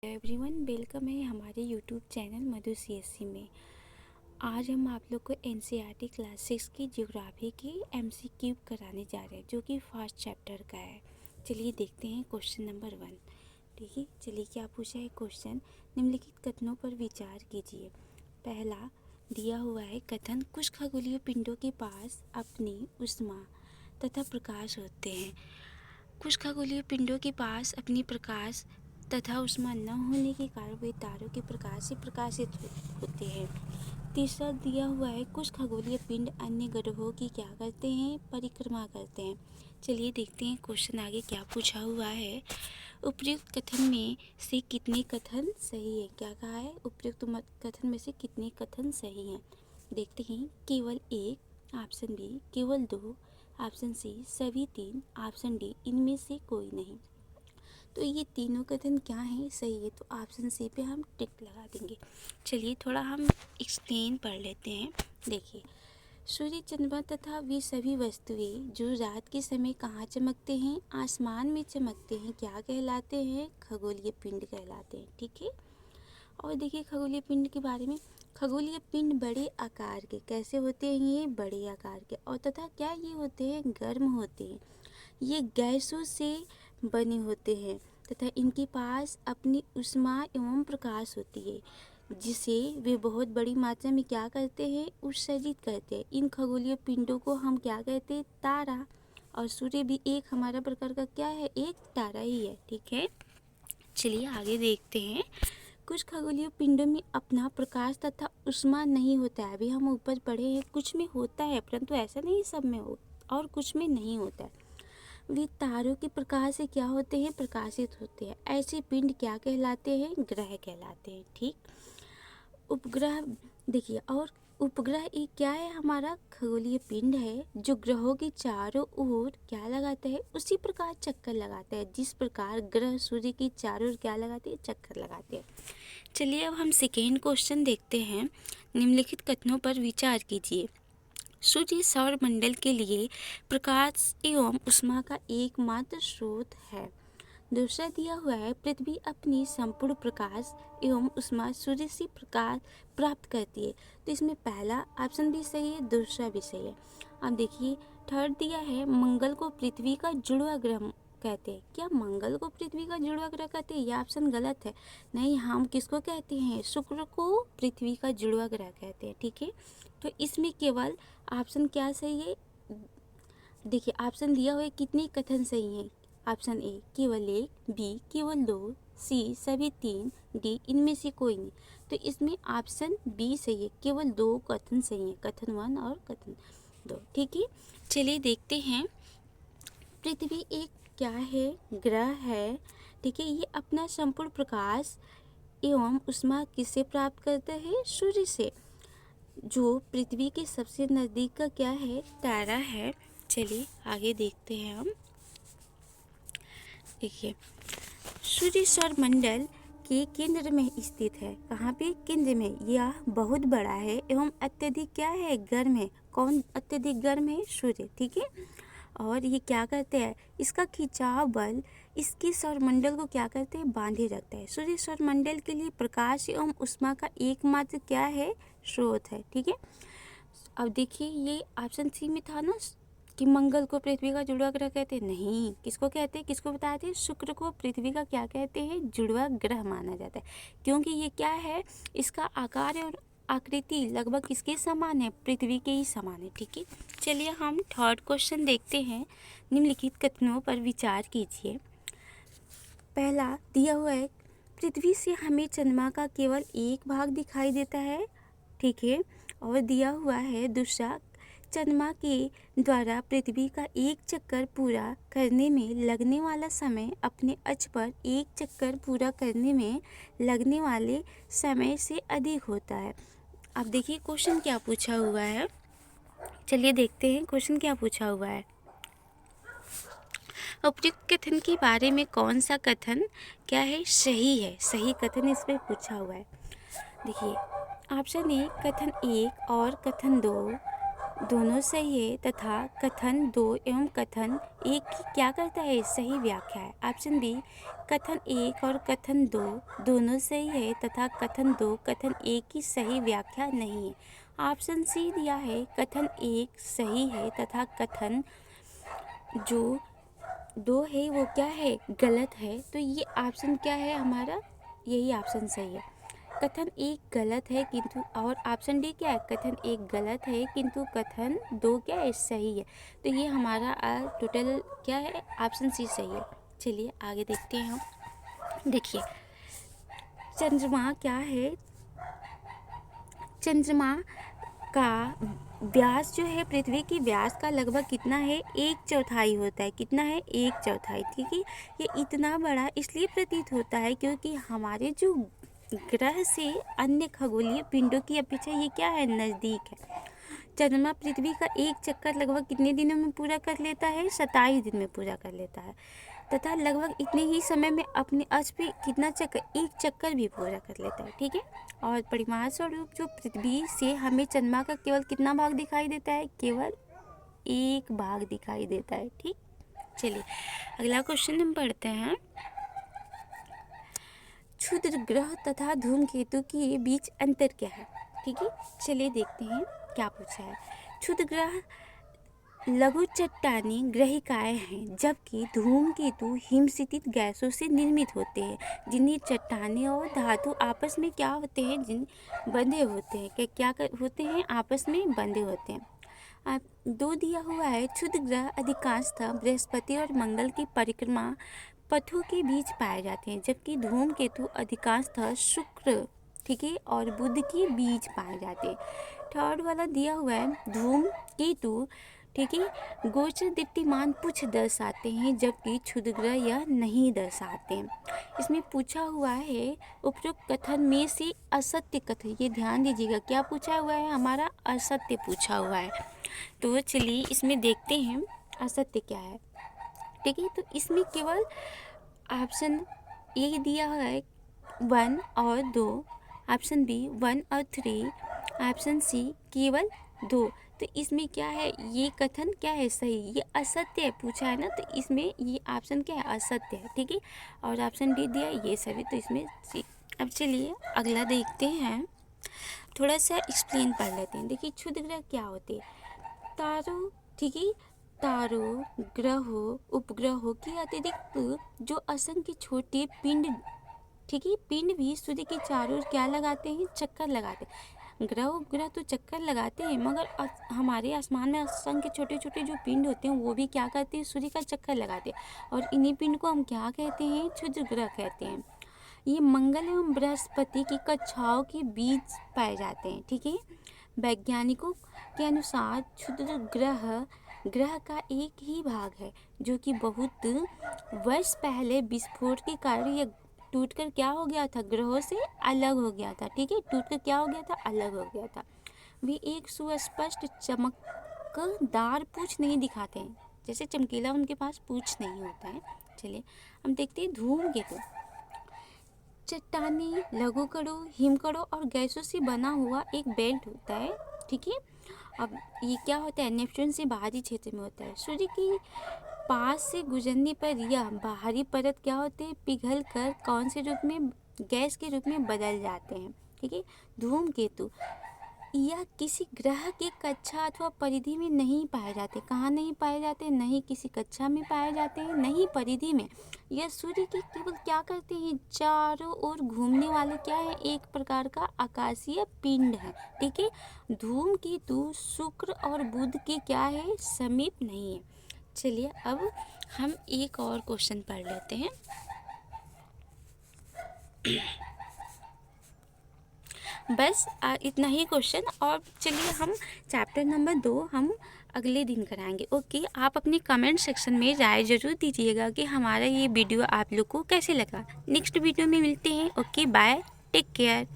Everyone welcome है हमारे YouTube channel मधु CSC में। आज हम आप लोग को एनसीईआरटी क्लास 6 की ज्योग्राफी की एमसीक्यू कराने जा रहे हैं जो कि फर्स्ट चैप्टर का है। चलिए देखते हैं क्वेश्चन नंबर 1। ठीक है, चलिए क्या पूछा है क्वेश्चन। निम्नलिखित कथनों पर विचार कीजिए। पहला दिया हुआ है कथन, कुछ खगोलीय पिंडों के पास अपनी उष्मा तथा प्रकाश होते हैं। कुछ खगोलीय पिंडों के पास अपनी प्रकाश तथा उष्मा न होने के कारण वे तारों के प्रकाश से प्रकाशित होते हैं। तीसरा दिया हुआ है कुछ खगोलीय पिंड अन्य ग्रहों की क्या करते हैं, परिक्रमा करते हैं। चलिए देखते हैं क्वेश्चन आगे क्या पूछा हुआ है। उपयुक्त कथन में से कितने कथन सही है। क्या कहा है, उपयुक्त कथन में से कितने कथन सही हैं। देखते हैं, केवल एक, ऑप्शन बी, केवल दो, ऑप्शन सी, सभी तीन, ऑप्शन डी, इनमें से कोई नहीं। तो ये तीनों कथन क्या हैं, सही है, तो ऑप्शन सी पे हम टिक लगा देंगे। चलिए थोड़ा हम एक्सप्लेन पढ़ लेते हैं। देखिए, सूर्य, चंद्रमा तथा वे सभी वस्तुएं जो रात के समय कहाँ चमकते हैं, आसमान में चमकते हैं, क्या कहलाते हैं, खगोलीय पिंड कहलाते हैं। ठीक है, और देखिए खगोलीय पिंड के बारे में, खगोलीय पिंड बड़े आकार के कैसे होते हैं, ये बड़े आकार के, और तथा क्या ये होते हैं, गर्म होते हैं। ये गैसों से बने होते हैं तथा इनके पास अपनी उष्मा एवं प्रकाश होती है जिसे वे बहुत बड़ी मात्रा में क्या करते हैं, उत्सर्जित करते हैं। इन खगोलीय पिंडों को हम क्या कहते हैं, तारा। और सूर्य भी एक हमारा प्रकार का क्या है, एक तारा ही है। ठीक है, चलिए आगे देखते हैं। कुछ खगोलीय पिंडों में अपना प्रकाश तथा उष्मा नहीं होता है। अभी हम ऊपर पढ़े हैं, कुछ में होता है परंतु ऐसा नहीं सब में हो, और कुछ में नहीं होता है। वे तारों के प्रकाश से क्या होते हैं, प्रकाशित होते हैं। ऐसे पिंड क्या कहलाते हैं, ग्रह कहलाते हैं। ठीक, उपग्रह देखिए, और उपग्रह एक क्या है, हमारा खगोलीय पिंड है जो ग्रहों के चारों ओर क्या लगाता है, उसी प्रकार चक्कर लगाता है जिस प्रकार ग्रह सूर्य के चारों ओर क्या लगाते हैं, चक्कर लगाते हैं। चलिए अब हम सेकेंड क्वेश्चन देखते हैं। निम्नलिखित कथनों पर विचार कीजिए। सूर्य सौर मंडल के लिए प्रकाश एवं उष्मा का एकमात्र स्रोत है। दूसरा दिया हुआ है, पृथ्वी अपनी संपूर्ण प्रकाश एवं उष्मा सूर्य से प्रकाश प्राप्त करती है। तो इसमें पहला ऑप्शन भी सही है, दूसरा भी सही है। अब देखिए थर्ड दिया है, मंगल को पृथ्वी का जुड़वा ग्रह कहते हैं। क्या मंगल को पृथ्वी का जुड़वा ग्रह कहते हैं, यह ऑप्शन गलत है। नहीं, हम किसको कहते हैं, शुक्र को पृथ्वी का जुड़वा ग्रह कहते हैं। ठीक है, तो इसमें केवल ऑप्शन क्या सही है, देखिए ऑप्शन दिया हुआ है कितने कथन सही हैं। ऑप्शन ए केवल एक, बी केवल दो, सी सभी तीन, डी इनमें से कोई नहीं। तो इसमें ऑप्शन बी सही है, केवल दो कथन सही हैं, कथन 1 और कथन 2। ठीक है, चलिए देखते हैं। पृथ्वी एक क्या है, ग्रह है। ठीक है, ये अपना संपूर्ण प्रकाश एवं उष्मा किससे प्राप्त करता है, सूर्य से, जो पृथ्वी के सबसे नज़दीक का क्या है, तारा है। चलिए आगे देखते हैं हम। देखिए, सूर्य सौर मंडल के केंद्र में स्थित है। कहाँ पे, केंद्र में। यह बहुत बड़ा है एवं अत्यधिक क्या है, गर्म है। कौन अत्यधिक गर्म है, सूर्य। ठीक है, और ये क्या करते हैं, इसका खिंचाव बल इसके सौरमंडल को क्या करते हैं, बांधे रखता है। सूर्य सौरमंडल के लिए प्रकाश एवं उष्मा का एकमात्र क्या है, स्रोत है। ठीक है, अब देखिए ये ऑप्शन सी में था ना कि मंगल को पृथ्वी का जुड़वा ग्रह कहते हैं। नहीं, किसको कहते हैं, किसको बताए थे, शुक्र को पृथ्वी का क्या कहते हैं, जुड़वा ग्रह माना जाता है। क्योंकि ये क्या है, इसका आकार और आकृति लगभग किसके समान है, पृथ्वी के ही समान है। ठीक है, चलिए हम थर्ड क्वेश्चन देखते हैं। निम्नलिखित कथनों पर विचार कीजिए। पहला दिया हुआ है, पृथ्वी से हमें चंद्रमा का केवल एक भाग दिखाई देता है। ठीक है, और दिया हुआ है दूसरा, चंद्रमा के द्वारा पृथ्वी का एक चक्कर पूरा करने में लगने वाला समय अपने अक्ष पर एक चक्कर पूरा करने में लगने वाले समय से अधिक होता है। अब देखिए क्वेश्चन क्या पूछा हुआ है। चलिए देखते हैं क्वेश्चन क्या पूछा हुआ है। उपयुक्त कथन के बारे में कौन सा कथन क्या है, सही है, सही कथन इस पर पूछा हुआ है। देखिए ऑप्शन ए कथन 1 और कथन 2 दोनों सही है तथा कथन 2 एवं कथन 1 की क्या करता है, सही व्याख्या है। ऑप्शन बी, कथन 1 और कथन 2 दोनों सही है तथा कथन 2 कथन 1 की सही व्याख्या नहीं है। ऑप्शन सी दिया है, कथन 1 सही है तथा कथन जो 2 है वो क्या है, गलत है। तो ये ऑप्शन क्या है हमारा, यही ऑप्शन सही है। कथन 1 गलत है किंतु, और ऑप्शन डी क्या है, कथन 1 गलत है किंतु कथन 2 क्या है, सही है। तो ये हमारा टोटल क्या है, ऑप्शन सी सही है। चलिए आगे देखते हैं हम। देखिए चंद्रमा क्या है, चंद्रमा का व्यास जो है पृथ्वी की व्यास का लगभग कितना है, 1/4 होता है। कितना है, 1/4। ठीक है, ये इतना बड़ा इसलिए प्रतीत होता है क्योंकि हमारे जो ग्रह से अन्य खगोलीय पिंडों की अपेक्षा ये क्या है, नज़दीक है। चंद्रमा पृथ्वी का एक चक्कर लगभग कितने दिनों में पूरा कर लेता है, 27 दिन में पूरा कर लेता है तथा लगभग इतने ही समय में अपने अर्थ पे कितना चक्कर, एक चक्कर भी पूरा कर लेता है। ठीक है, और परिमाण स्वरूप जो पृथ्वी से हमें चंद्रमा का केवल कितना भाग दिखाई देता है, केवल एक भाग दिखाई देता है। ठीक, चलिए अगला क्वेश्चन हम पढ़ते हैं। क्षुद्र ग्रह तथा धूमकेतु के बीच अंतर क्या है। ठीक है, चलिए देखते हैं क्या पूछा है। क्षुद्र ग्रह लघु चट्टानी ग्रहिकाएं हैं, जबकि धूमकेतु हिमस्थित गैसों से निर्मित होते हैं, जिन्हें चट्टानें और धातु आपस में क्या होते हैं, जिन बंधे होते हैं। होते हैं, आपस में बंधे होते हैं। अब 2 दिया हुआ है, क्षुद्र ग्रह अधिकांशतः बृहस्पति और मंगल की परिक्रमा पथों के बीच पाए जाते हैं, जबकि धूमकेतु अधिकांशतः शुक्र, ठीक है, और बुध के बीच पाए जाते हैं। थर्ड वाला दिया हुआ है, धूमकेतु, ठीक है, गोचर दीप्तिमान पुच्छ दर्शाते हैं, जबकि क्षुद्र ग्रह यह नहीं दर्शाते हैं। इसमें पूछा हुआ है उपरोक्त कथन में से असत्य कथन, ये ध्यान दीजिएगा, क्या पूछा हुआ है हमारा, असत्य पूछा हुआ है। तो चलिए इसमें देखते हैं असत्य क्या है। ठीक है, तो इसमें केवल ऑप्शन ए दिया है 1 और 2, ऑप्शन बी 1 और 3, ऑप्शन सी केवल 2। तो इसमें क्या है, ये कथन क्या है, सही, ये असत्य है पूछा है ना, तो इसमें ये ऑप्शन क्या है, असत्य है। ठीक है, और ऑप्शन डी दिया ये सभी, तो इसमें सी। अब चलिए अगला देखते हैं, थोड़ा सा एक्सप्लेन पढ़ लेते हैं। देखिए क्षुद्र ग्रह क्या होते हैं, तारों, ठीक है, तारों, ग्रहों, उपग्रहों के अतिरिक्त जो असंख्य छोटे पिंड, ठीक है, पिंड भी सूर्य के चारों ओर क्या लगाते हैं, चक्कर लगाते हैं। ग्रह उपग्रह तो चक्कर लगाते हैं, मगर हमारे आसमान में असंख्य छोटे छोटे जो पिंड होते हैं वो भी क्या करते हैं, सूर्य का चक्कर लगाते हैं, और इन्हीं पिंड को हम क्या कहते हैं, क्षुद्र ग्रह कहते हैं। ये मंगल एवं बृहस्पति की कक्षाओं के बीच पाए जाते हैं। ठीक है, वैज्ञानिकों के अनुसार क्षुद्र ग्रह का एक ही भाग है, जो कि बहुत वर्ष पहले विस्फोट के कारण यह टूटकर क्या हो गया था, ग्रहों से अलग हो गया था। ठीक है, टूटकर क्या हो गया था, अलग हो गया था। वे एक सुस्पष्ट चमकदार पूंछ नहीं दिखाते हैं, जैसे चमकीला उनके पास पूंछ नहीं होता है। चलिए हम देखते हैं धूमकेतु। चट्टानी, लघुकणों, हिमकणों और गैसों से बना हुआ एक बेल्ट होता है। ठीक है, अब ये क्या होता है, नेपच्यून से बाहरी क्षेत्र में होता है। सूर्य की पास से गुजरने पर यह बाहरी परत क्या होते हैं, पिघल कर कौन से रूप में, गैस के रूप में बदल जाते हैं। ठीक है, धूमकेतु यह किसी ग्रह की कक्षा अथवा परिधि में नहीं पाए जाते। कहाँ नहीं पाए जाते, नहीं किसी कक्षा में पाए जाते हैं, नहीं परिधि में। यह सूर्य की केवल क्या करते हैं, चारों ओर घूमने वाले क्या है, एक प्रकार का आकाशीय पिंड है। ठीक है, धूमकेतु शुक्र और बुध के क्या है, समीप नहीं है। चलिए अब हम एक और क्वेश्चन पढ़ लेते हैं। बस इतना ही क्वेश्चन, और चलिए हम चैप्टर नंबर 2 हम अगले दिन कराएंगे। ओके, आप अपने कमेंट सेक्शन में राय ज़रूर दीजिएगा कि हमारा ये वीडियो आप लोग को कैसे लगा। नेक्स्ट वीडियो में मिलते हैं। Okay, bye, take care.